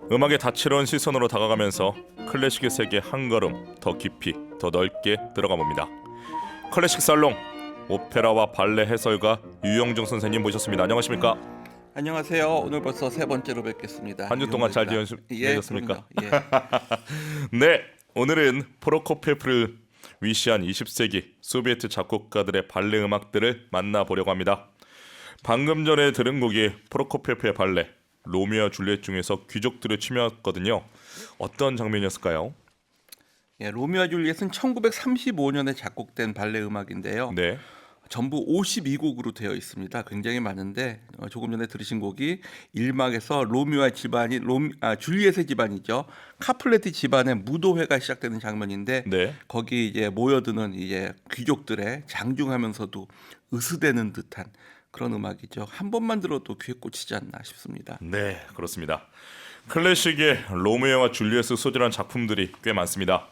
음악의 다채로운 시선으로 다가가면서 클래식의 세계 한 걸음 더 깊이 더 넓게 들어가 봅니다. 클래식 살롱 오페라와 발레 해설가 유영중 선생님 모셨습니다. 안녕하십니까? 안녕하세요. 오늘 벌써 세 번째로 뵙겠습니다. 한 주 동안 잘 예, 지내셨습니까? 그럼요. 예. 네, 오늘은 프로코피예프를 위시한 20세기 소비에트 작곡가들의 발레 음악들을 만나보려고 합니다. 방금 전에 들은 곡이 프로코피예프의 발레 로미오와 줄리엣 중에서 귀족들의 취미였거든요. 어떤 장면이었을까요? 예, 로미오와 줄리엣은 1935년에 작곡된 발레 음악인데요. 네, 전부 52곡으로 되어 있습니다. 굉장히 많은데 조금 전에 들으신 곡이 1막에서 로미오와 집안이 줄리엣의 집안이죠. 카플레티 집안의 무도회가 시작되는 장면인데 네, 거기 이제 모여드는 이제 귀족들의 장중하면서도 으스대는 듯한 그런 음악이죠. 한 번만 들어도 귀에 꽂히지 않나 싶습니다. 네, 그렇습니다. 클래식의 로미오와 줄리엣을 소재로 한 작품들이 꽤 많습니다.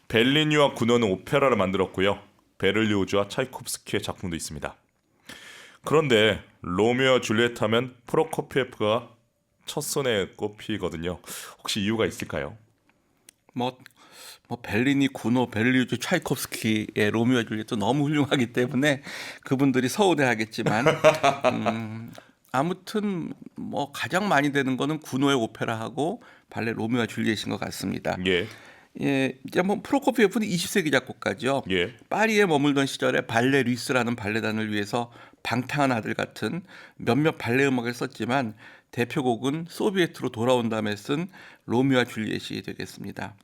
벨리니와 구노는 오페라를 만들었고요. 베를리오즈와 차이콥스키의 작품도 있습니다. 그런데 로미오와 줄리엣 하면 프로코피예프가 첫손에 꼽히거든요. 혹시 이유가 있을까요? 뭐, 벨리니, 구노, 베를리오즈, 차이콥스키의 로미오와 줄리엣도 너무 훌륭하기 때문에 그분들이 서운해하겠지만 아무튼 뭐 가장 많이 되는 거는 구노의 오페라하고 발레 로미오와 줄리엣인 것 같습니다. 예, 예, 이제 뭐 프로코피예프는 20세기 작곡가죠. 예, 파리에 머물던 시절에 발레 리스라는 발레단을 위해서 방탕한 아들 같은 몇몇 발레 음악을 썼지만 대표곡은 소비에트로 돌아온 다음에 쓴 로미오와 줄리엣이 되겠습니다.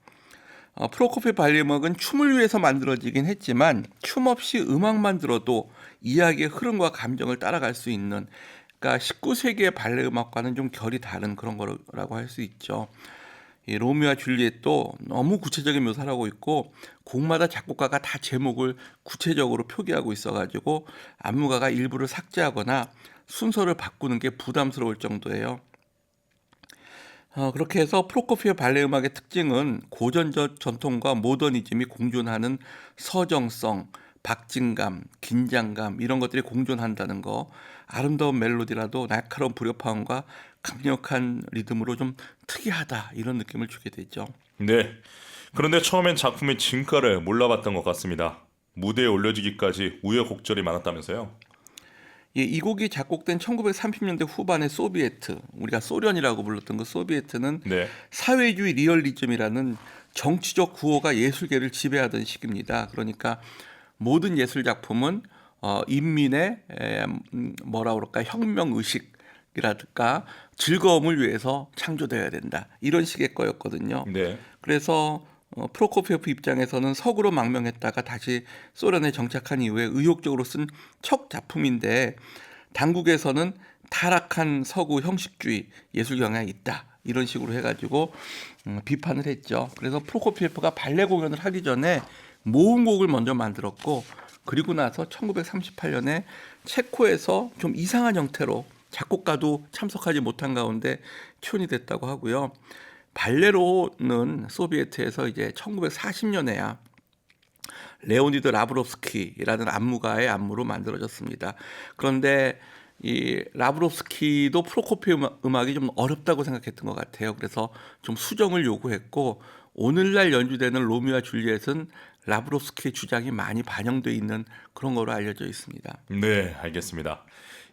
프로코피예프 발레 음악은 춤을 위해서 만들어지긴 했지만 춤 없이 음악만 들어도 이야기의 흐름과 감정을 따라갈 수 있는, 그러니까 19세기의 발레 음악과는 좀 결이 다른 그런 거라고 할 수 있죠. 이 로미오와 줄리엣도 너무 구체적인 묘사를 하고 있고 곡마다 작곡가가 다 제목을 구체적으로 표기하고 있어가지고 안무가가 일부를 삭제하거나 순서를 바꾸는 게 부담스러울 정도예요. 그렇게 해서 프로코피예프 발레 음악의 특징은 고전적 전통과 모더니즘이 공존하는 서정성, 박진감, 긴장감 이런 것들이 공존한다는 거, 아름다운 멜로디라도 날카로운 불협화음과 강력한 리듬으로 좀 특이하다 이런 느낌을 주게 되죠. 네. 그런데 처음엔 작품의 진가를 몰라봤던 것 같습니다. 무대에 올려지기까지 우여곡절이 많았다면서요? 예, 이 곡이 작곡된 1930년대 후반의 소비에트, 우리가 소련이라고 불렀던 그 소비에트는 네, 사회주의 리얼리즘이라는 정치적 구호가 예술계를 지배하던 시기입니다. 그러니까 모든 예술 작품은 인민의 뭐라 그럴까 혁명 의식이라든가 즐거움을 위해서 창조되어야 된다 이런 식의 거였거든요. 네, 그래서 프로코피예프 입장에서는 서구로 망명했다가 다시 소련에 정착한 이후에 의욕적으로 쓴 첫 작품인데 당국에서는 타락한 서구 형식주의 예술 경향이 있다 이런 식으로 해가지고 비판을 했죠. 그래서 프로코피예프가 발레 공연을 하기 전에 모음곡을 먼저 만들었고 그리고 나서 1938년에 체코에서 좀 이상한 형태로 작곡가도 참석하지 못한 가운데 초연이 됐다고 하고요. 발레로는 소비에트에서 이제 1940년에야 레오니드 라브롭스키라는 안무가의 안무로 만들어졌습니다. 그런데 이 라브롭스키도 프로코피예프 음악이 좀 어렵다고 생각했던 것 같아요. 그래서 좀 수정을 요구했고 오늘날 연주되는 로미오와 줄리엣은 라브롭스키의 주장이 많이 반영되어 있는 그런 거로 알려져 있습니다. 네, 알겠습니다.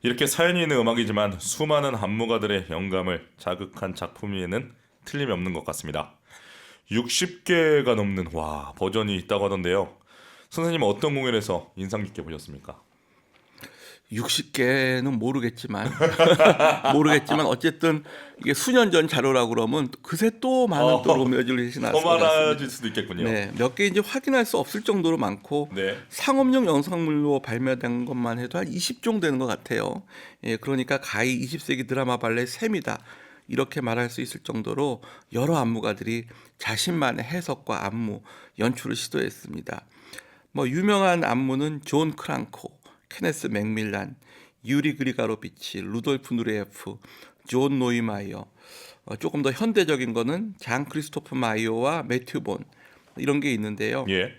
이렇게 사연이 있는 음악이지만 수많은 안무가들의 영감을 자극한 작품에는 틀림이 없는 것 같습니다. 60개가 넘는 버전이 있다고 하던데요. 선생님은 어떤 공연에서 인상 깊게 보셨습니까? 60개는 모르겠지만 어쨌든 이게 수년 전 자료라고 그러면 그새 또 많은 또 로미오 줄리엣이 나왔을 더 것 많아질 같습니다. 수도 있겠군요. 네, 몇 개 이제 확인할 수 없을 정도로 많고 네, 상업용 영상물로 발매된 것만 해도 한 20종 되는 것 같아요. 예, 그러니까 가히 20세기 드라마 발레 셈이다 이렇게 말할 수 있을 정도로 여러 안무가들이 자신만의 해석과 안무, 연출을 시도했습니다. 뭐 유명한 안무는 존 크랑코, 케네스 맥밀란, 유리 그리가로비치, 루돌프 누레예프, 존 노이마이어, 조금 더 현대적인 거는 장 크리스토프 마이오와 매튜 본 이런 게 있는데요. 예,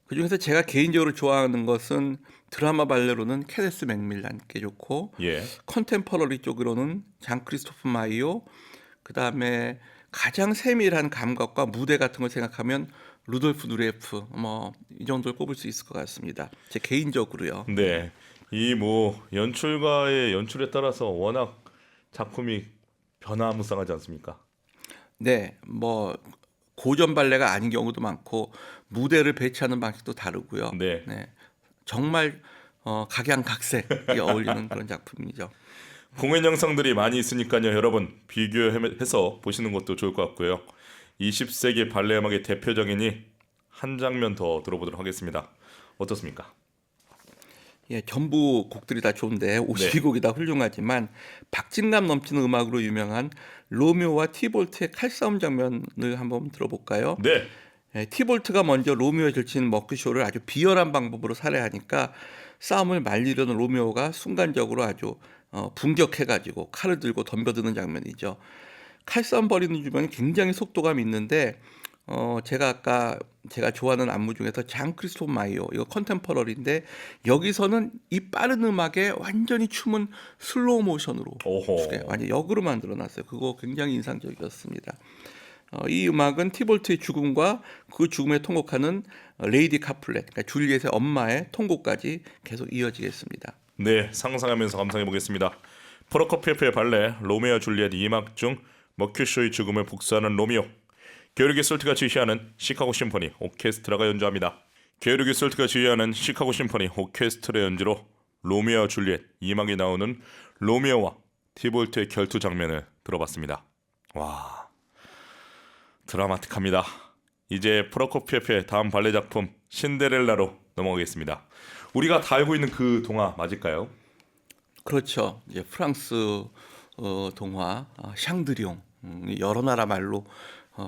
그중에서 제가 개인적으로 좋아하는 것은 드라마 발레로는 케네스 맥밀란 게 좋고 예, 컨템퍼러리 쪽으로는 장 크리스토프 마이오 그다음에 가장 세밀한 감각과 무대 같은 걸 생각하면 루돌프 누리에프 뭐 이 정도를 꼽을 수 있을 것 같습니다. 제 개인적으로요. 네. 이 뭐 연출가의 연출에 따라서 워낙 작품이 변화무쌍하지 않습니까? 네, 뭐 고전 발레가 아닌 경우도 많고 무대를 배치하는 방식도 다르고요. 네. 네, 정말 각양각색이 어울리는 그런 작품이죠. 공연 영상들이 많이 있으니까요. 여러분 비교해서 보시는 것도 좋을 것 같고요. 20세기 발레 음악의 대표적이니 한 장면 더 들어보도록 하겠습니다. 어떻습니까? 예, 전부 곡들이 다 좋은데 52곡이 다 훌륭하지만 박진감 넘치는 음악으로 유명한 로미오와 티볼트의 칼싸움 장면을 한번 들어볼까요? 네. 예, 티볼트가 먼저 로미오의 절친 머큐쇼를 아주 비열한 방법으로 살해하니까 싸움을 말리려는 로미오가 순간적으로 아주 분격해가지고 칼을 들고 덤벼드는 장면이죠. 칼싸움 벌이는 주변이 굉장히 속도감 있는데 제가 좋아하는 안무 중에서 장 크리스토프 마이오 이거 컨템퍼러리인데 여기서는 이 빠른 음악에 완전히 춤은 슬로우 모션으로 오호. 완전 역으로 만들어놨어요. 그거 굉장히 인상적이었습니다. 이 음악은 티볼트의 죽음과 그 죽음에 통곡하는 레이디 카플렛, 그러니까 줄리엣의 엄마의 통곡까지 계속 이어지겠습니다. 네, 상상하면서 감상해 보겠습니다. 프로코피에프의 발레 로미오와 줄리엣 2막 중 머큐쇼의 죽음을 복수하는 로미오. 게오르기 솔트가 지휘하는 시카고 심포니 오케스트라가 연주합니다. 게오르기 솔트가 지휘하는 시카고 심포니 오케스트라 연주로 로미오와 줄리엣 2막이 나오는 로미오와 티볼트의 결투 장면을 들어봤습니다. 와, 드라마틱합니다. 이제 프로코피에프의 다음 발레 작품 신데렐라로 넘어가겠습니다. 우리가 다 알고 있는 그 동화 맞을까요? 그렇죠. 이제 프랑스 동화 샹드리옹 여러 나라 말로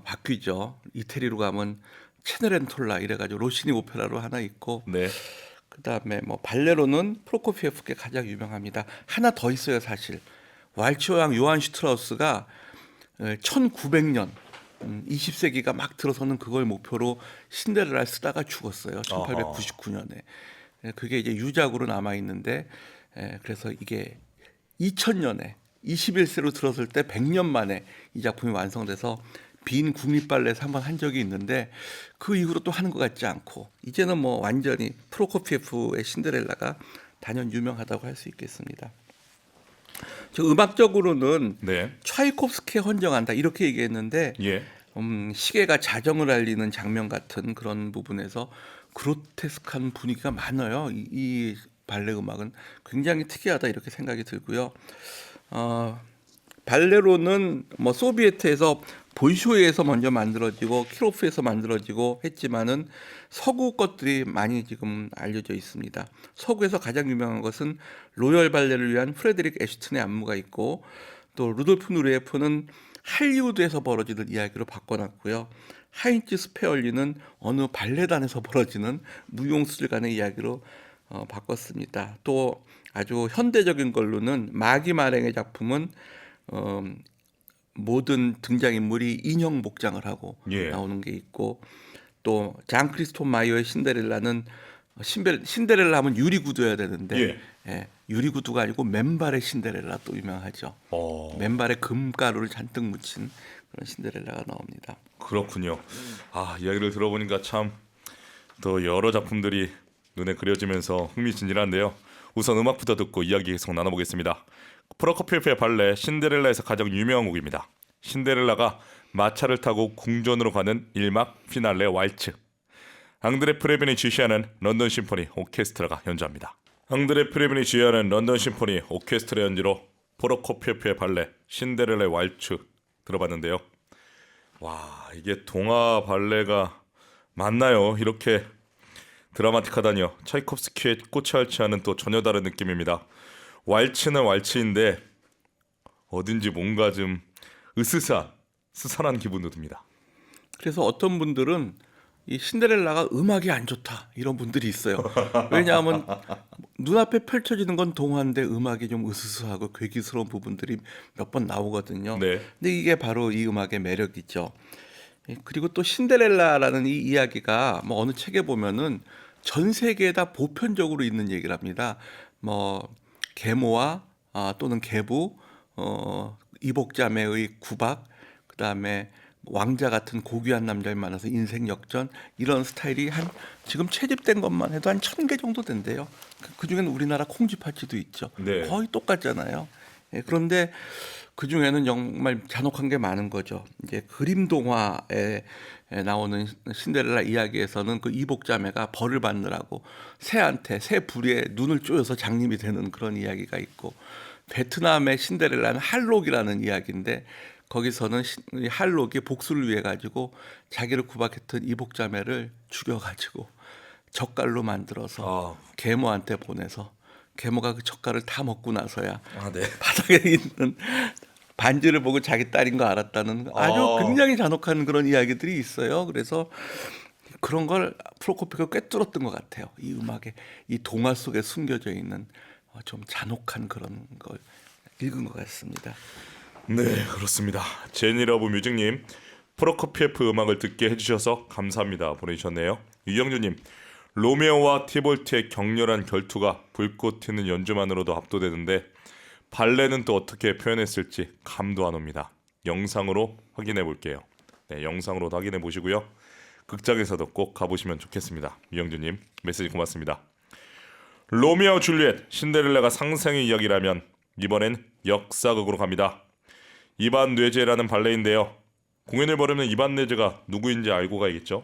바뀌죠. 이태리로 가면 체네렌톨라 이래가지고 로시니 오페라로 하나 있고 네. 그다음에 뭐 발레로는 프로코피에프께 가장 유명합니다. 하나 더 있어요, 사실. 왈츠왕 요한 슈트라우스가 1900년 20세기가 막 들어서는 그걸 목표로 신데렐라를 쓰다가 죽었어요. 1899년에. 그게 이제 유작으로 남아 있는데 그래서 이게 2000년에 21세로 들어설 때 100년 만에 이 작품이 완성돼서 빈 국립발레에서 한번 한 적이 있는데 그 이후로 또 하는 것 같지 않고 이제는 뭐 완전히 프로코피에프의 신데렐라가 단연 유명하다고 할 수 있겠습니다. 저 음악적으로는 네. 차이콥스키에 헌정한다 이렇게 얘기했는데 예. 시계가 자정을 알리는 장면 같은 그런 부분에서 그로테스크한 분위기가 많아요. 이 발레 음악은 굉장히 특이하다 이렇게 생각이 들고요. 발레로는 뭐 소비에트에서 볼쇼이에서 먼저 만들어지고 키로프에서 만들어지고 했지만은 서구 것들이 많이 지금 알려져 있습니다. 서구에서 가장 유명한 것은 로열 발레를 위한 프레드릭 애슈튼의 안무가 있고 또 루돌프 누리에프는 할리우드에서 벌어지는 이야기로 바꿔놨고요. 하인츠 스페얼리는 어느 발레단에서 벌어지는 무용수들 간의 이야기로 바꿨습니다. 또 아주 현대적인 걸로는 마기 마랭의 작품은 모든 등장인물이 인형 복장을 하고 예. 나오는 게 있고 또 장 크리스토프 마이어의 신데렐라는 신데렐라 하면 유리구두여야 되는데 유리구두가 아니고 맨발의 신데렐라 또 유명하죠. 맨발에 금가루를 잔뜩 묻힌 그런 신데렐라가 나옵니다. 그렇군요. 아, 이야기를 들어보니까 참 더 여러 작품들이 눈에 그려지면서 흥미진진한데요. 우선 음악부터 듣고 이야기 계속 나눠보겠습니다. 프로코피에프의 발레 신데렐라에서 가장 유명한 곡입니다. 신데렐라가 마차를 타고 궁전으로 가는 1막 피날레 왈츠. 앙드레 프레빈이 지휘하는 런던 심포니 오케스트라가 연주합니다. 앙드레 프레빈이 지휘하는 런던 심포니 오케스트라 연주로 프로코피에프의 발레 신데렐라의 왈츠 들어봤는데요. 와, 이게 동화 발레가 맞나요? 이렇게 드라마틱하다니요. 차이콥스키의 꽃이 앓지않은 또 전혀 다른 느낌입니다. 왈츠는 왈츠인데 어딘지 뭔가 좀 스산한 기분도 듭니다. 그래서 어떤 분들은 이 신데렐라가 음악이 안 좋다 이런 분들이 있어요. 왜냐하면 눈앞에 펼쳐지는 건 동화인데 음악이 좀 으스스하고 괴기스러운 부분들이 몇 번 나오거든요. 네. 근데 이게 바로 이 음악의 매력이죠. 그리고 또 신데렐라라는 이 이야기가 뭐 어느 책에 보면은 전 세계에 다 보편적으로 있는 얘기를 합니다. 뭐 계모와 또는 계부 이복자매의 구박, 그다음에 왕자 같은 고귀한 남자를 만나서 인생 역전, 이런 스타일이 한 지금 채집된 것만 해도 한 1,000개 정도 된대요. 그중에는 우리나라 콩쥐팥쥐도 있죠. 네. 거의 똑같잖아요. 예, 그런데 그 중에는 정말 잔혹한 게 많은 거죠. 이제 그림 동화에 나오는 신데렐라 이야기에서는 그 이복자매가 벌을 받느라고 새 부리에 눈을 쪼여서 장님이 되는 그런 이야기가 있고, 베트남의 신데렐라는 할록이라는 이야기인데, 거기서는 이 할록이 복수를 위해 가지고 자기를 구박했던 이복자매를 죽여가지고 젓갈로 만들어서 계모한테 보내서 계모가 그 젓갈을 다 먹고 나서야 네. 바닥에 있는 반지를 보고 자기 딸인 거 알았다는 아주 굉장히 잔혹한 그런 이야기들이 있어요. 그래서 그런 걸 프로코피가 꿰뚫었던 것 같아요. 이 음악에, 이 동화 속에 숨겨져 있는 좀 잔혹한 그런 걸 읽은 것 같습니다. 네, 그렇습니다. 제니러브 뮤직님, 프로코피에프 음악을 듣게 해주셔서 감사합니다 보내주셨네요. 유영주님, 로메오와 티볼트의 격렬한 결투가 불꽃 튀는 연주만으로도 압도되는데 발레는 또 어떻게 표현했을지 감도 안 옵니다. 영상으로 확인해 볼게요. 네, 영상으로도 확인해 보시고요. 극장에서도 꼭 가보시면 좋겠습니다. 유영주님, 메시지 고맙습니다. 로미오 줄리엣, 신데렐라가 상상의 이야기라면 이번엔 역사극으로 갑니다. 이반 뇌제라는 발레인데요. 공연을 벌이는 이반 뇌제가 누구인지 알고 가야겠죠?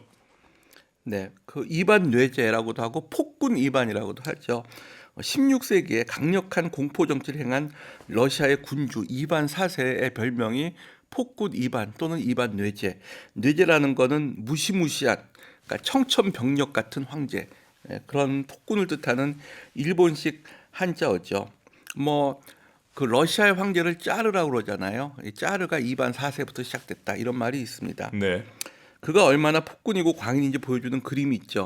네, 그 이반 뇌제라고도 하고 폭군 이반이라고도 하죠. 16세기에 강력한 공포 정치를 행한 러시아의 군주 이반 4세의 별명이 폭군 이반 또는 이반 뇌제. 뇌제라는 거는 무시무시한, 그러니까 청천벽력 같은 황제, 그런 폭군을 뜻하는 일본식 한자어죠. 그 러시아의 황제를 짜르라고 그러잖아요. 이 짜르가 이반 4세부터 시작됐다, 이런 말이 있습니다. 네. 그가 얼마나 폭군이고 광인인지 보여주는 그림이 있죠.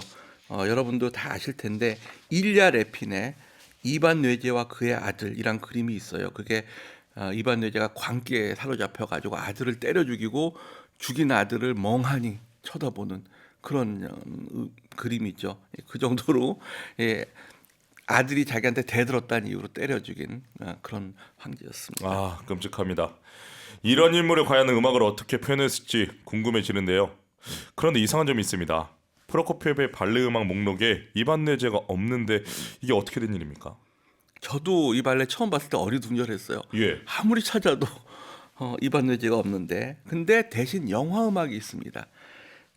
여러분도 다 아실 텐데 일야 레핀의 이반 뇌제와 그의 아들이란 그림이 있어요. 그게 이반 뇌제가 광기에 사로잡혀 가지고 아들을 때려 죽이고 죽인 아들을 멍하니 쳐다보는 그런 그림이죠. 그 정도로 아들이 자기한테 대들었다는 이유로 때려 죽인 그런 황제였습니다. 끔찍합니다. 이런 인물을 과연 음악을 어떻게 표현했을지 궁금해지는데요. 그런데 이상한 점이 있습니다. 프로코피에프의 발레 음악 목록에 이반 뇌제가 없는데 이게 어떻게 된 일입니까? 저도 이 발레 처음 봤을 때 어리둥절했어요. 예. 아무리 찾아도 이반 뇌제가 없는데, 근데 대신 영화 음악이 있습니다.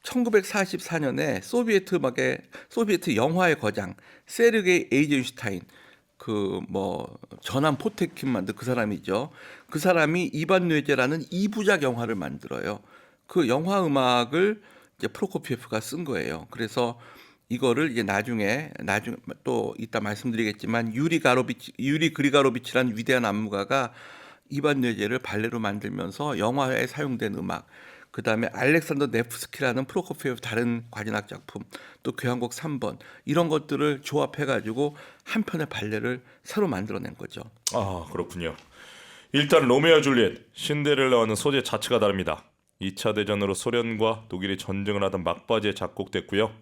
1944년에 소비에트 영화의 거장 세르게이 에이젠슈타인, 전함 포테킨 만든 그 사람이죠. 그 사람이 이반 뇌제라는 2부작 영화를 만들어요. 그 영화 음악을 이제 프로코피에프가 쓴 거예요. 그래서 이거를 이제 나중에 또 이따 말씀드리겠지만 유리 그리가로비치라는 위대한 안무가가 이반 뇌제를 발레로 만들면서 영화에 사용된 음악, 그다음에 알렉산더 네프스키라는 프로코피에프 다른 관현악 작품, 또 교향곡 3번, 이런 것들을 조합해 가지고 한 편의 발레를 새로 만들어낸 거죠. 그렇군요. 일단 로메오 줄리엣, 신데렐라와는 소재 자체가 다릅니다. 2차 대전으로 소련과 독일이 전쟁을 하던 막바지에 작곡됐고요.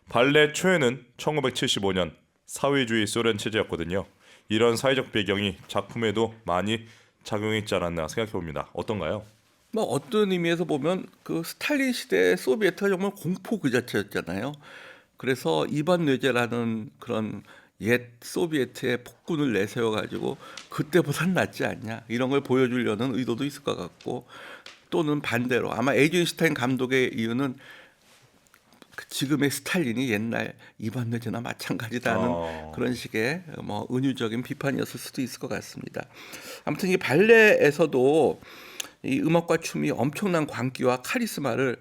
발레 초에는 1975년 사회주의 소련 체제였거든요. 이런 사회적 배경이 작품에도 많이 작용했지 않았나 생각해 봅니다. 어떤가요? 어떤 의미에서 보면 그 스탈린 시대 소비에트가 정말 공포 그 자체였잖아요. 그래서 이반 뇌제라는 그런 옛 소비에트의 폭군을 내세워 가지고 그때보단 낫지 않냐, 이런 걸 보여주려는 의도도 있을 것 같고, 또는 반대로 아마 에이젠슈타인 감독의 이유는 지금의 스탈린이 옛날 이반 뇌제나 마찬가지다는 그런 식의 은유적인 비판이었을 수도 있을 것 같습니다. 아무튼 이 발레에서도 이 음악과 춤이 엄청난 광기와 카리스마를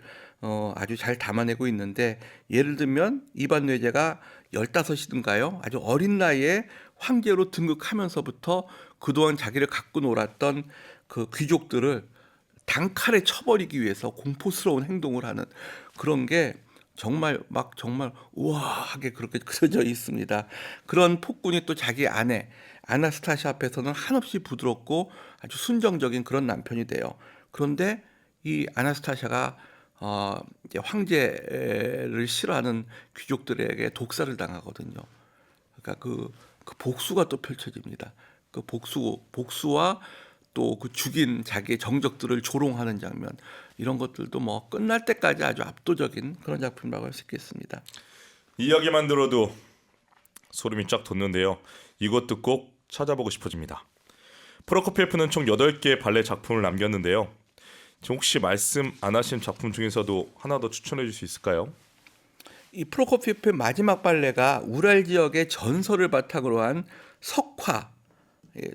아주 잘 담아내고 있는데, 예를 들면 이반 뇌제가 15이든가요? 아주 어린 나이에 황제로 등극하면서부터 그동안 자기를 갖고 놀았던 그 귀족들을 단칼에 쳐버리기 위해서 공포스러운 행동을 하는 그런 게 정말 우아하게 그렇게 그려져 있습니다. 그런 폭군이 또 자기 아내 아나스타샤 앞에서는 한없이 부드럽고 아주 순정적인 그런 남편이 돼요. 그런데 이 아나스타샤가 이제 황제를 싫어하는 귀족들에게 독살을 당하거든요. 그러니까 그 복수가 또 펼쳐집니다. 그 복수와 또 그 죽인 자기의 정적들을 조롱하는 장면 이런 것들도 뭐 끝날 때까지 아주 압도적인 그런 작품이라고 할 수 있겠습니다. 이야기만 들어도 소름이 쫙 돋는데요. 이것도 꼭 찾아보고 싶어집니다. 프로코피에프는 총 8개의 발레 작품을 남겼는데요. 지금 혹시 말씀 안 하신 작품 중에서도 하나 더 추천해 줄 수 있을까요? 이 프로코피에프의 마지막 발레가 우랄 지역의 전설을 바탕으로 한 석화,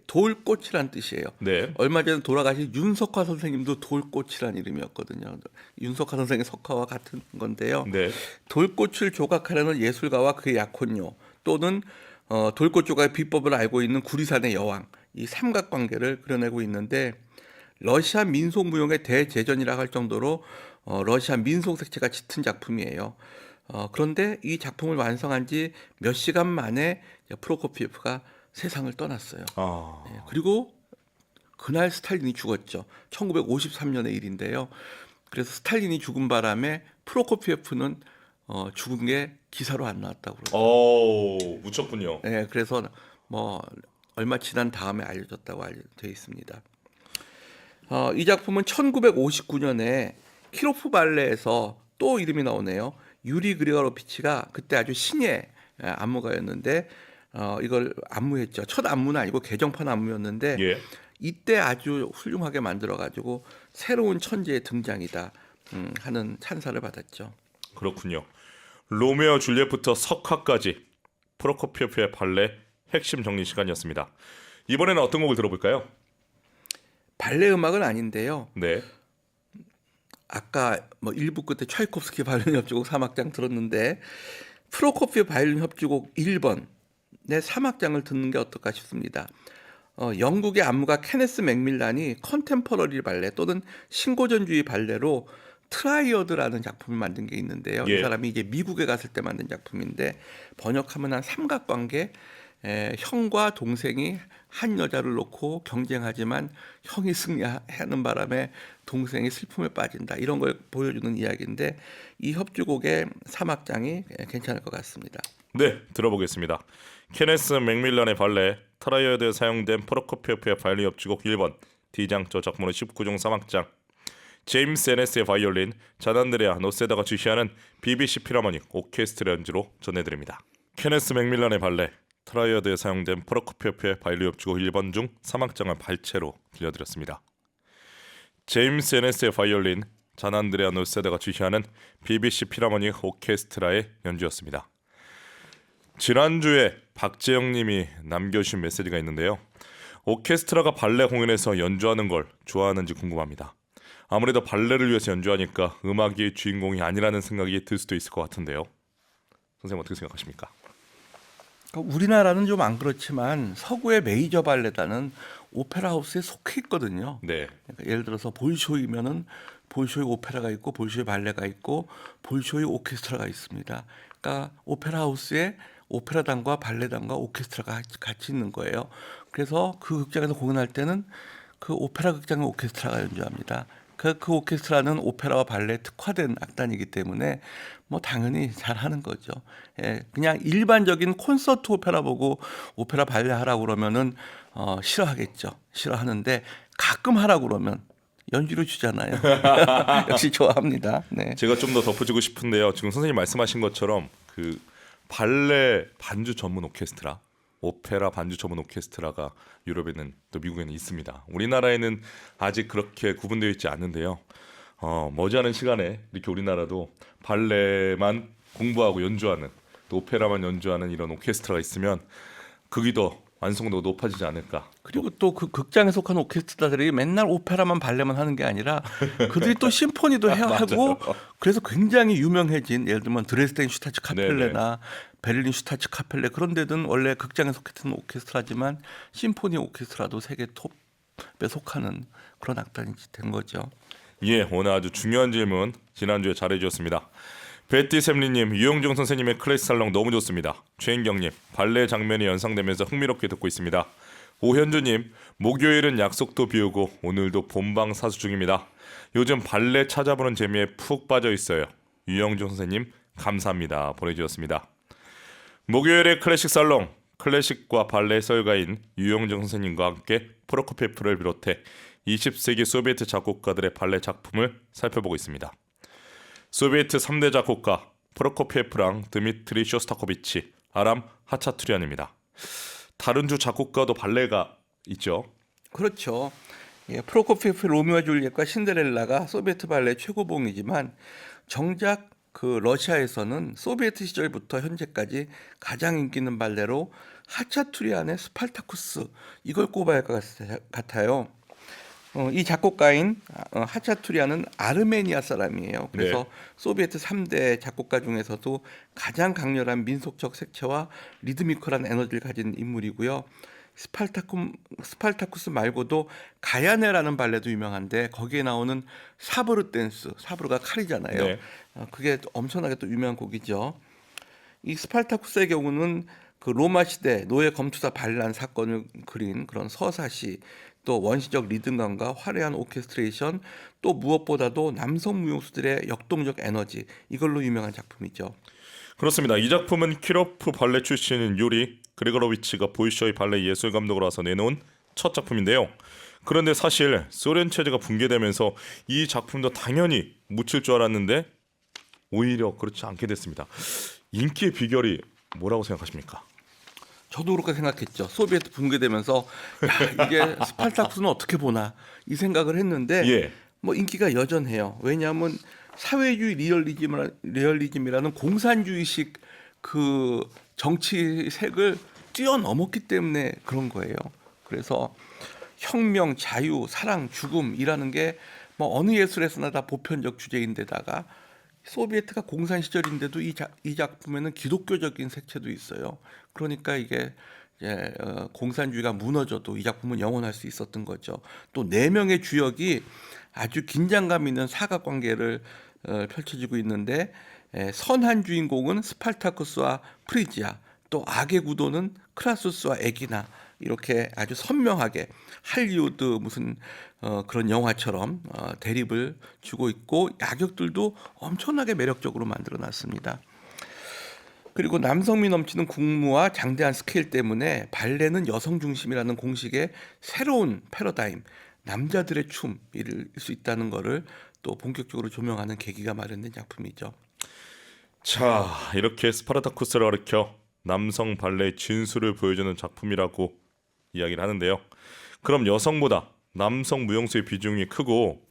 돌꽃이란 뜻이에요. 네. 얼마 전에 돌아가신 윤석화 선생님도 돌꽃이란 이름이었거든요. 윤석화 선생의 석화와 같은 건데요. 네. 돌꽃을 조각하려는 예술가와 그의 약혼녀 또는 돌꽃 조각의 비법을 알고 있는 구리산의 여왕, 이 삼각관계를 그려내고 있는데 러시아 민속무용의 대제전이라 할 정도로 러시아 민속 색채가 짙은 작품이에요. 그런데 이 작품을 완성한 지 몇 시간 만에 프로코피에프가 세상을 떠났어요. 네, 그리고 그날 스탈린이 죽었죠. 1953년의 일인데요. 그래서 스탈린이 죽은 바람에 프로코피에프는 죽은 게 기사로 안 나왔다고 그러죠. 묻혔군요. 네, 그래서 뭐 얼마 지난 다음에 알려졌다고 되어 있습니다. 이 작품은 1959년에 키로프 발레에서 또 이름이 나오네요. 유리 그리고로비치가 그때 아주 신예 안무가였는데 이걸 안무했죠. 첫 안무는 아니고 개정판 안무였는데 예. 이때 아주 훌륭하게 만들어가지고 새로운 천재의 등장이다 하는 찬사를 받았죠. 그렇군요. 로메오 줄리엣부터 석화까지 프로코피에프의 발레 핵심 정리 시간이었습니다. 이번에는 어떤 곡을 들어볼까요? 발레 음악은 아닌데요. 네. 아까 뭐 1부 끝에 차이콥스키 바이올린 협주곡 3악장 들었는데 프로코피에프 바이올린 협주곡 1번의 3악장을 듣는 게 어떨까 싶습니다. 영국의 안무가 케네스 맥밀란이 컨템퍼러리 발레 또는 신고전주의 발레로 트라이어드라는 작품을 만든 게 있는데요. 예. 이 사람이 이제 미국에 갔을 때 만든 작품인데 번역하면 한 삼각관계, 형과 동생이 한 여자를 놓고 경쟁하지만 형이 승리하는 바람에 동생이 슬픔에 빠진다. 이런 걸 보여주는 이야기인데 이 협주곡의 3악장이 괜찮을 것 같습니다. 네, 들어보겠습니다. 케네스 맥밀란의 발레 트라이어드에 사용된 프로코피에프의 바이올린 협주곡 1번 D장조 작품으로 19종 3악장 제임스 에네스의 바이올린 잔안드레아 노세다가 주시하는 BBC 필하모닉 오케스트라 연주로 전해드립니다. 케네스 맥밀란의 발레 트라이어드에 사용된 프로코피에프의 바이올린 협주곡 1번 중 3악장을 발췌로 들려드렸습니다. 제임스 에네스의 바이올린 잔안드레아 노세다가 주시하는 BBC 필하모닉 오케스트라의 연주였습니다. 지난주에 박재영님이 남겨주신 메시지가 있는데요. 오케스트라가 발레 공연에서 연주하는 걸 좋아하는지 궁금합니다. 아무래도 발레를 위해서 연주하니까 음악이 주인공이 아니라는 생각이 들 수도 있을 것 같은데요. 선생님 어떻게 생각하십니까? 우리나라는 좀 안 그렇지만 서구의 메이저 발레단은 오페라 하우스에 속해 있거든요. 네. 그러니까 예를 들어서 볼쇼이면은 볼쇼이 오페라가 있고 볼쇼이 발레가 있고 볼쇼이 오케스트라가 있습니다. 그러니까 오페라 하우스에 오페라단과 발레단과 오케스트라가 같이 있는 거예요. 그래서 그 극장에서 공연할 때는 그 오페라 극장의 오케스트라가 연주합니다. 그 오케스트라는 오페라와 발레에 특화된 악단이기 때문에 뭐 당연히 잘하는 거죠. 예, 그냥 일반적인 콘서트 오페라 보고 오페라 발레 하라고 그러면은 싫어하겠죠. 싫어하는데 가끔 하라고 그러면 연주를 주잖아요. 역시 좋아합니다. 네. 제가 좀 더 덧붙이고 싶은데요. 지금 선생님 말씀하신 것처럼 그 발레 반주 전문 오케스트라, 오페라 반주 전문 오케스트라가 유럽에는 또 미국에는 있습니다. 우리나라에는 아직 그렇게 구분되어 있지 않는데요. 머지않은 시간에 이렇게 우리나라도 발레만 공부하고 연주하는 또 오페라만 연주하는 이런 오케스트라가 있으면 극이 더 완성도가 높아지지 않을까. 그리고 또 그 극장에 속한 오케스트라들이 맨날 오페라만 발레만 하는 게 아니라 그들이 또 심포니도 해야 하고 그래서 굉장히 유명해진 예를 들면 드레스덴 슈타츠 카펠레나 베를린 슈타츠 카펠레 그런 데든 원래 극장에 속했던 오케스트라지만 심포니 오케스트라도 세계 톱에 속하는 그런 악단이 된 거죠. 예, 오늘 아주 중요한 질문 지난주에 잘해주셨습니다. 베티 샘리님, 유영종 선생님의 클래식 살롱 너무 좋습니다. 최인경님, 발레 장면이 연상되면서 흥미롭게 듣고 있습니다. 오현주님, 목요일은 약속도 비우고 오늘도 본방 사수 중입니다. 요즘 발레 찾아보는 재미에 푹 빠져 있어요. 유영종 선생님 감사합니다. 보내주셨습니다. 목요일의 클래식 살롱 클래식과 발레 해설가인 유영정 선생님과 함께 프로코피예프를 비롯해 20세기 소비에트 작곡가들의 발레 작품을 살펴보고 있습니다. 소비에트 3대 작곡가 프로코피예프랑 드미트리 쇼스타코비치, 아람 하차투리안입니다. 다른 주 작곡가도 발레가 있죠. 그렇죠. 예, 프로코피예프 로미오와 줄리엣과 신데렐라가 소비에트 발레 최고봉이지만 정작 그 러시아에서는 소비에트 시절부터 현재까지 가장 인기 있는 발레로 하차투리안의 스팔타쿠스 이걸 꼽아야 할 것 같아요. 이 작곡가인 하차투리안은 아르메니아 사람이에요. 그래서 네. 소비에트 3대 작곡가 중에서도 가장 강렬한 민속적 색채와 리드미컬한 에너지를 가진 인물이고요. 스팔타쿠스 말고도 가야네라는 발레도 유명한데 거기에 나오는 사브르 댄스, 사브르가 칼이잖아요. 네. 그게 엄청나게 또 유명한 곡이죠. 이 스팔타쿠스의 경우는 그 로마 시대 노예 검투사 반란 사건을 그린 그런 서사시, 또 원시적 리듬감과 화려한 오케스트레이션, 또 무엇보다도 남성 무용수들의 역동적 에너지, 이걸로 유명한 작품이죠. 그렇습니다. 이 작품은 키로프 발레 출신인 유리 그리고로비치가 보이쇼이 발레 예술 감독으로 와서 내놓은 첫 작품인데요. 그런데 사실 소련 체제가 붕괴되면서 이 작품도 당연히 묻힐 줄 알았는데 오히려 그렇지 않게 됐습니다. 인기의 비결이 뭐라고 생각하십니까? 저도 그렇게 생각했죠. 소비에트 붕괴되면서 야, 이게 스팔타쿠스는 어떻게 보나 이 생각을 했는데 예. 뭐 인기가 여전해요. 왜냐하면 사회주의 리얼리즘이라는 공산주의식 그 정치색을 뛰어넘었기 때문에 그런 거예요. 그래서 혁명, 자유, 사랑, 죽음이라는 게 뭐 어느 예술에서나 다 보편적 주제인데다가 소비에트가 공산 시절인데도 이 작품에는 기독교적인 색채도 있어요. 그러니까 이게 이제 공산주의가 무너져도 이 작품은 영원할 수 있었던 거죠. 또 네 명의 주역이 아주 긴장감 있는 사각관계를 펼쳐지고 있는데 선한 주인공은 스팔타쿠스와 프리지아, 또 악의 구도는 크라수스와 에기나, 이렇게 아주 선명하게 할리우드 무슨 그런 영화처럼 대립을 주고 있고 야격들도 엄청나게 매력적으로 만들어놨습니다. 그리고 남성미 넘치는 국무와 장대한 스케일 때문에 발레는 여성 중심이라는 공식의 새로운 패러다임, 남자들의 춤일 수 있다는 것을 또 본격적으로 조명하는 계기가 마련된 작품이죠. 자, 이렇게 스파르타쿠스를 가리켜 남성 발레의 진수를 보여주는 작품이라고 이야기를 하는데요. 그럼 여성보다 남성 무용수의 비중이 크고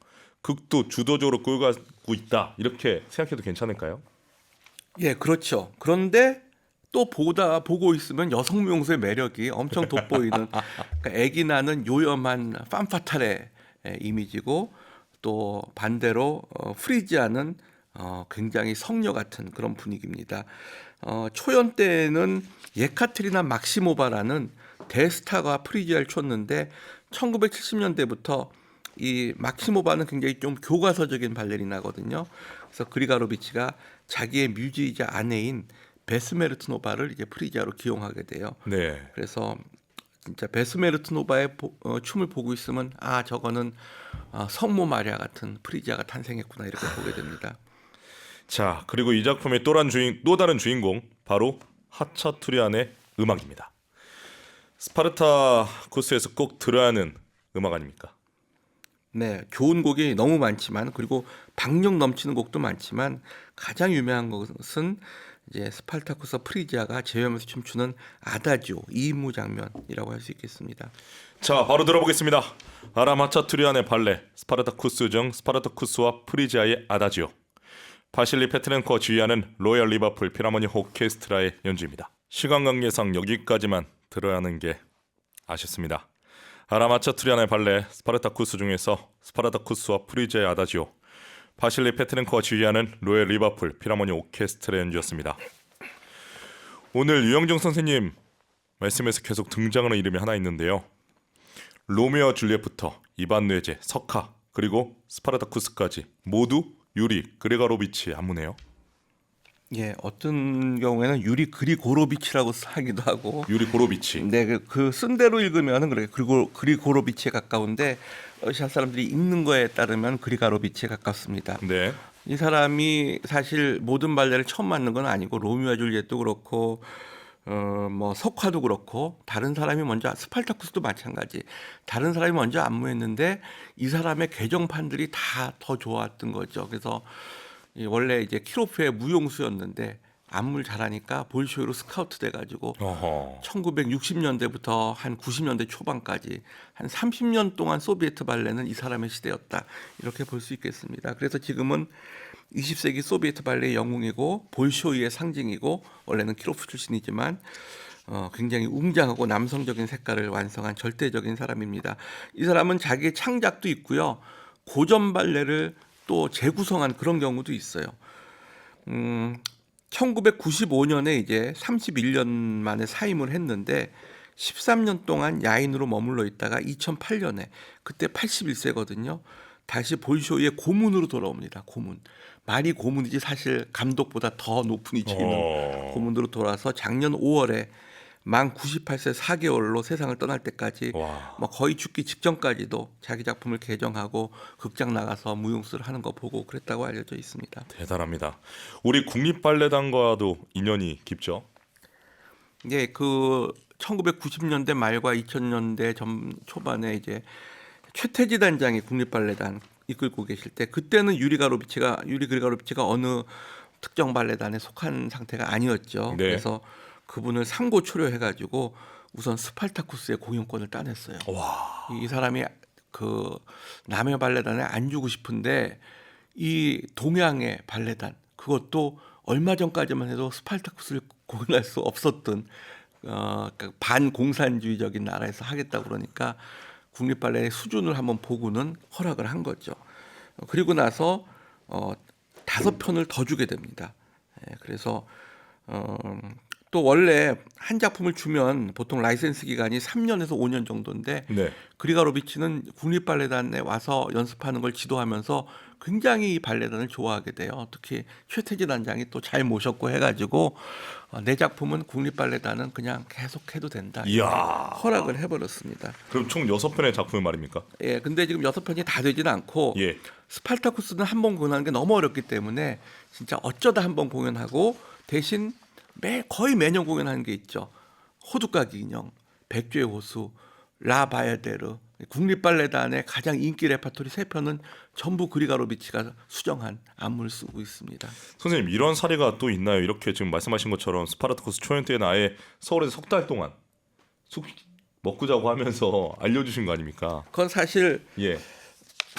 극도 주도적으로 끌고 가고 있다, 이렇게 생각해도 괜찮을까요? 예, 그렇죠. 그런데 또 보고 있으면 여성 무용수의 매력이 엄청 돋보이는 그러니까 애기 나는 요염한 팜파타레 이미지고, 또 반대로 프리지아는 굉장히 성녀 같은 그런 분위기입니다. 초연 때는 예카테리나 막시모바라는 대스타가 프리지아를 췄는데 1970년대부터 이 막시모바는 굉장히 좀 교과서적인 발레리나거든요. 그래서 그리가로비치가 자기의 뮤지이자 아내인 베스메르트노바를 이제 프리지아로 기용하게 돼요. 네. 그래서 진짜 베스메르트노바의 춤을 보고 있으면 아, 저거는 성모 마리아 같은 프리지아가 탄생했구나, 이렇게 보게 됩니다. 자, 그리고 이 작품의 또 다른 주인공 바로 하차투리안의 음악입니다. 스파르타쿠스에서 꼭 들어야 하는 음악 아닙니까? 네, 좋은 곡이 너무 많지만, 그리고 박력 넘치는 곡도 많지만 가장 유명한 것은 이제 스팔타쿠스 프리지아가 제외하면서 춤추는 아다지오 2인무 장면이라고 할 수 있겠습니다. 자, 바로 들어보겠습니다. 아람 하차투리안의 발레 스파르타쿠스 중 스파르타쿠스와 프리지아의 아다지오, 바실리 페트렌코가 지휘하는 로얄 리버풀 필하모니 오케스트라의 연주입니다. 시간 관계상 여기까지만 들어야 하는 게 아쉽습니다. 아람 하차투리안의 발레 스파르타쿠스 중에서 스파르타쿠스와 프리지아의 아다지오, 바실리 페트렌코가 지휘하는 로얄 리버풀 필하모니 오케스트라 연주였습니다. 오늘 유영정 선생님 말씀에서 계속 등장하는 이름이 하나 있는데요. 로미오와 줄리엣부터 이반 뇌제, 석하, 그리고 스파르타쿠스까지 모두 유리 그리가로비치의 안무네요. 예, 어떤 경우에는 유리 그리고로비치라고 하기도 하고, 유리 고로비치. 네, 그 쓴 대로 읽으면은 그래 그리고로비치에 가까운데 러시아 사람들이 읽는 거에 따르면 그리가로비치에 가깝습니다. 네. 이 사람이 사실 모든 발레를 처음 만든 건 아니고 로미오와 줄리엣도 그렇고 뭐 석화도 그렇고 다른 사람이 먼저 스팔타쿠스도 마찬가지. 다른 사람이 먼저 안무했는데 이 사람의 개정판들이 다 더 좋았던 거죠. 그래서 원래 이제 키로프의 무용수였는데 안무를 잘하니까 볼쇼이로 스카우트 돼가지고 어허. 1960년대부터 한 90년대 초반까지 한 30년 동안 소비에트 발레는 이 사람의 시대였다. 이렇게 볼 수 있겠습니다. 그래서 지금은 20세기 소비에트 발레의 영웅이고 볼쇼이의 상징이고 원래는 키로프 출신이지만 굉장히 웅장하고 남성적인 색깔을 완성한 절대적인 사람입니다. 이 사람은 자기의 창작도 있고요. 고전 발레를 또 재구성한 그런 경우도 있어요. 1995년에 이제 31년 만에 사임을 했는데 13년 동안 야인으로 머물러 있다가 2008년에 그때 81세거든요. 다시 볼쇼이의 고문으로 돌아옵니다. 고문. 말이 고문이지 사실 감독보다 더 높은 위치에 있는 고문으로 돌아서 작년 5월에 만 98세 4개월로 세상을 떠날 때까지 와. 뭐 거의 죽기 직전까지도 자기 작품을 개정하고 극장 나가서 무용수를 하는 거 보고 그랬다고 알려져 있습니다. 대단합니다. 우리 국립발레단과도 인연이 깊죠. 예, 그 1990년대 말과 2000년대 초반에 이제 최태지 단장이 국립발레단 이끌고 계실 때 그때는 유리 그리가로비치가 어느 특정 발레단에 속한 상태가 아니었죠. 네. 그래서 그분을 상고 초려해가지고 우선 스팔타쿠스의 공연권을 따냈어요. 와. 이 사람이 그 남의 발레단에 안 주고 싶은데 이 동양의 발레단 그것도 얼마 전까지만 해도 스팔타쿠스를 공연할 수 없었던 그러니까 반공산주의적인 나라에서 하겠다 그러니까 국립발레의 수준을 한번 보고는 허락을 한 거죠. 그리고 나서 5편을 더 주게 됩니다. 그래서 또 원래 한 작품을 주면 보통 라이센스 기간이 3년에서 5년 정도인데 네. 그리가로비치는 국립발레단에 와서 연습하는 걸 지도하면서 굉장히 이 발레단을 좋아하게 돼요. 특히 최태지 단장이 또 잘 모셨고 해가지고 내 작품은 국립발레단은 그냥 계속해도 된다. 이야. 허락을 해버렸습니다. 그럼 총 6편의 작품이 말입니까? 예, 근데 지금 6편이 다 되지는 않고 예. 스팔타쿠스는 한 번 공연하는 게 너무 어렵기 때문에 진짜 어쩌다 한 번 공연하고 대신 거의 매년 공연하는 게 있죠. 호두까기 인형, 백조의 호수, 라 바야데르, 국립발레단의 가장 인기 레파토리 3편은 전부 그리가로비치가 수정한 안무를 쓰고 있습니다. 선생님 이런 사례가 또 있나요? 이렇게 지금 말씀하신 것처럼 스파르타쿠스 초연 때는 아예 서울에서 석 달 동안 먹고 자고 하면서 알려주신 거 아닙니까? 그건 사실 예.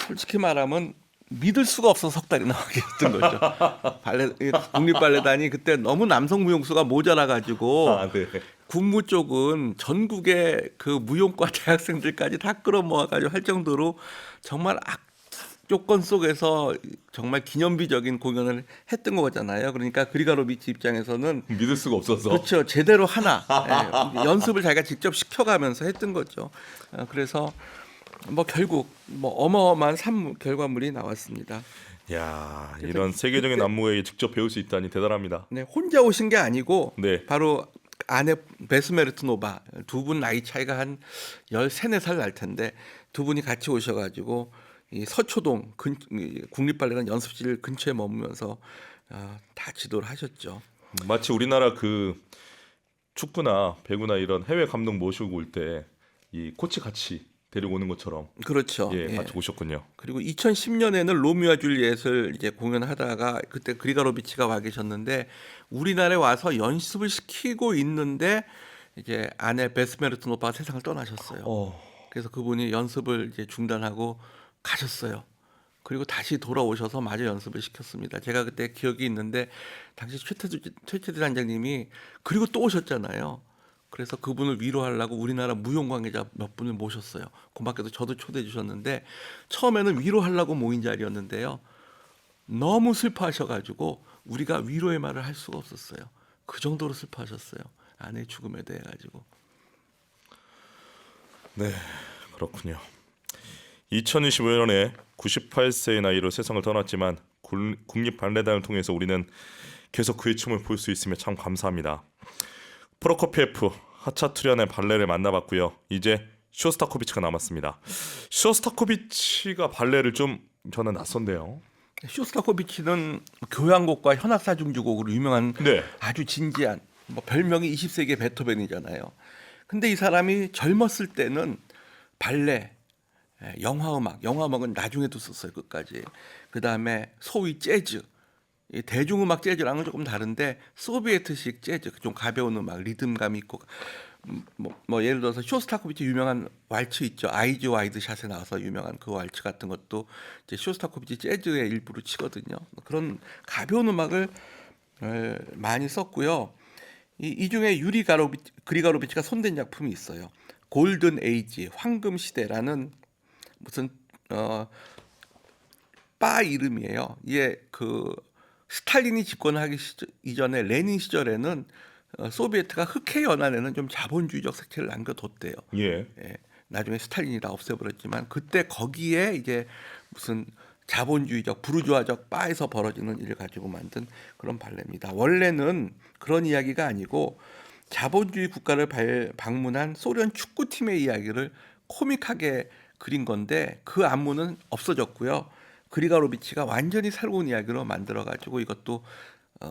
솔직히 말하면 믿을 수가 없어서 석 달이 나오게 했던 거죠. 국립발레단이 그때 너무 남성 무용수가 모자라가지고 아, 네. 군무 쪽은 전국의 그 무용과 대학생들까지 다 끌어모아가지고 할 정도로 정말 악조건 속에서 정말 기념비적인 공연을 했던 거잖아요. 그러니까 그리가로비치 입장에서는 믿을 수가 없어서. 그렇죠. 제대로 하나 연습을 자기가 직접 시켜가면서 했던 거죠. 그래서 뭐 결국 뭐 어마어마한 결과물이 나왔습니다. 야, 이런 세계적인 안무에 직접 배울 수 있다니 대단합니다. 네, 혼자 오신 게 아니고 네. 바로 아내 베스메르트노바 두 분 나이 차이가 한 13, 14살 날 텐데 두 분이 같이 오셔가지고 이 서초동 국립발레단 연습실 근처에 머무면서 다 지도를 하셨죠. 마치 우리나라 그 축구나 배구나 이런 해외 감독 모시고 올 때 이 코치 같이 데리고 오는 것처럼 그렇죠. 예, 같이 오셨군요. 그리고 2010년에는 로미오와 줄리엣을 이제 공연하다가 그때 그리가로비치가 와 계셨는데 우리나라에 와서 연습을 시키고 있는데 이제 아내 베스메르트노바가 세상을 떠나셨어요. 그래서 그분이 연습을 이제 중단하고 가셨어요. 그리고 다시 돌아오셔서 마저 연습을 시켰습니다. 제가 그때 기억이 있는데 당시 최태지 단장님이 그리고 또 오셨잖아요. 그래서 그분을 위로하려고 우리나라 무용 관계자 몇 분을 모셨어요. 고맙게도 저도 초대해 주셨는데 처음에는 위로하려고 모인 자리였는데요. 너무 슬퍼하셔가지고 우리가 위로의 말을 할 수가 없었어요. 그 정도로 슬퍼하셨어요. 아내의 죽음에 대해 가지고. 네, 그렇군요. 2025년에 98세의 나이로 세상을 떠났지만 국립발레단을 통해서 우리는 계속 그의 춤을 볼 수 있으며 참 감사합니다. 프로코피에프, 하차투리안의 발레를 만나봤고요. 이제 쇼스타코비치가 남았습니다. 쇼스타코비치가 발레를 좀 저는 낯선데요. 쇼스타코비치는 교향곡과 현악사중주곡으로 유명한 네. 아주 진지한 뭐 별명이 20세기의 베토벤이잖아요. 근데 이 사람이 젊었을 때는 발레, 영화음악은 나중에도 썼어요, 끝까지. 그 다음에 소위 재즈, 이 대중음악 재즈랑은 조금 다른데 소비에트식 재즈, 좀 가벼운 음악, 리듬감 있고, 뭐 예를 들어서 쇼스타코비치 유명한 왈츠 있죠. 아이즈 와이드 샷에 나와서 유명한 그 왈츠 같은 것도 이제 쇼스타코비치 재즈의 일부로 치거든요. 그런 가벼운 음악을 많이 썼고요. 이 중에 그리가로비치가 손댄 작품이 있어요. 골든 에이지, 황금 시대라는 무슨 바 이름이에요. 이게 그 스탈린이 집권하기 이전에 레닌 시절에는 소비에트가 흑해 연안에는 좀 자본주의적 색채를 남겨뒀대요. 예. 예, 나중에 스탈린이 다 없애버렸지만 그때 거기에 이제 무슨 자본주의적 부르주아적 바에서 벌어지는 일을 가지고 만든 그런 발레입니다. 원래는 그런 이야기가 아니고 자본주의 국가를 방문한 소련 축구팀의 이야기를 코믹하게 그린 건데 그 안무는 없어졌고요. 그리가로비치가 완전히 새로운 이야기로 만들어가지고 이것도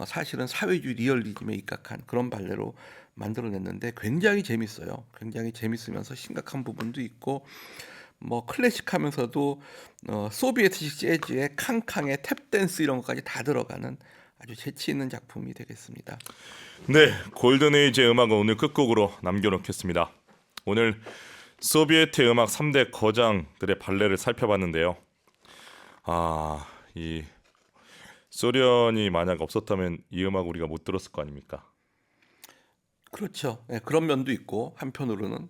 사실은 사회주의 리얼리즘에 입각한 그런 발레로 만들어냈는데 굉장히 재밌어요. 굉장히 재밌으면서 심각한 부분도 있고 뭐 클래식하면서도 소비에트식 재즈의 캉캉의 탭댄스 이런 것까지 다 들어가는 아주 재치 있는 작품이 되겠습니다. 네, 골든에이지의 음악은 오늘 끝곡으로 남겨놓겠습니다. 오늘 소비에트 음악 3대 거장들의 발레를 살펴봤는데요. 이 소련이 만약 없었다면 이 음악 우리가 못 들었을 거 아닙니까? 그렇죠. 예, 그런 면도 있고 한편으로는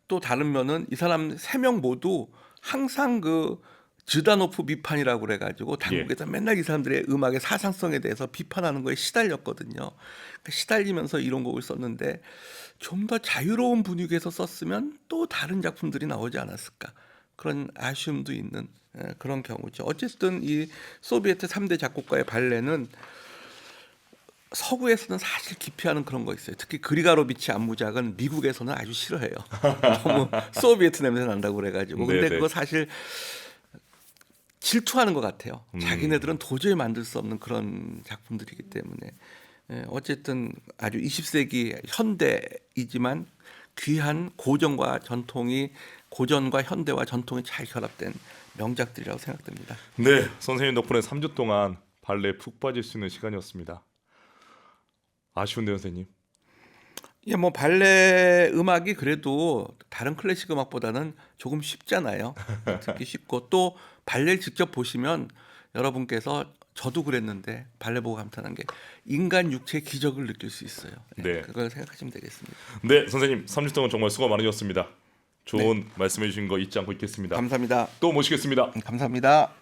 또 다른 면은 이 사람 세 명 모두 항상 그 즈다노프 비판이라고 그래가지고 당국에서 맨날 이 사람들의 음악의 사상성에 대해서 비판하는 거에 시달렸거든요. 그러니까 시달리면서 이런 곡을 썼는데 좀 더 자유로운 분위기에서 썼으면 또 다른 작품들이 나오지 않았을까 그런 아쉬움도 있는 그런 경우죠. 어쨌든 이 소비에트 3대 작곡가의 발레는 서구에서는 사실 기피하는 그런 거 있어요. 특히 그리가로비치 안무작은 미국에서는 아주 싫어해요. 너무 소비에트 냄새 난다고 그래가지고. 근데 네네. 그거 사실 질투하는 것 같아요. 자기네들은 도저히 만들 수 없는 그런 작품들이기 때문에. 어쨌든 아주 20세기 현대이지만 귀한 고전과 현대와 전통이 잘 결합된 명작들이라고 생각됩니다. 네, 선생님 덕분에 3주 동안 발레에 푹 빠질 수 있는 시간이었습니다. 아쉬운데요, 선생님. 예, 뭐 발레 음악이 그래도 다른 클래식 음악보다는 조금 쉽잖아요. 듣기 쉽고 또 발레를 직접 보시면 여러분께서 저도 그랬는데 발레 보고 감탄한 게 인간 육체의 기적을 느낄 수 있어요. 예, 네. 그걸 생각하시면 되겠습니다. 네, 선생님 3주 동안 정말 수고 많으셨습니다. 좋은 말씀해 주신 거 잊지 않고 있겠습니다. 감사합니다. 또 모시겠습니다. 감사합니다.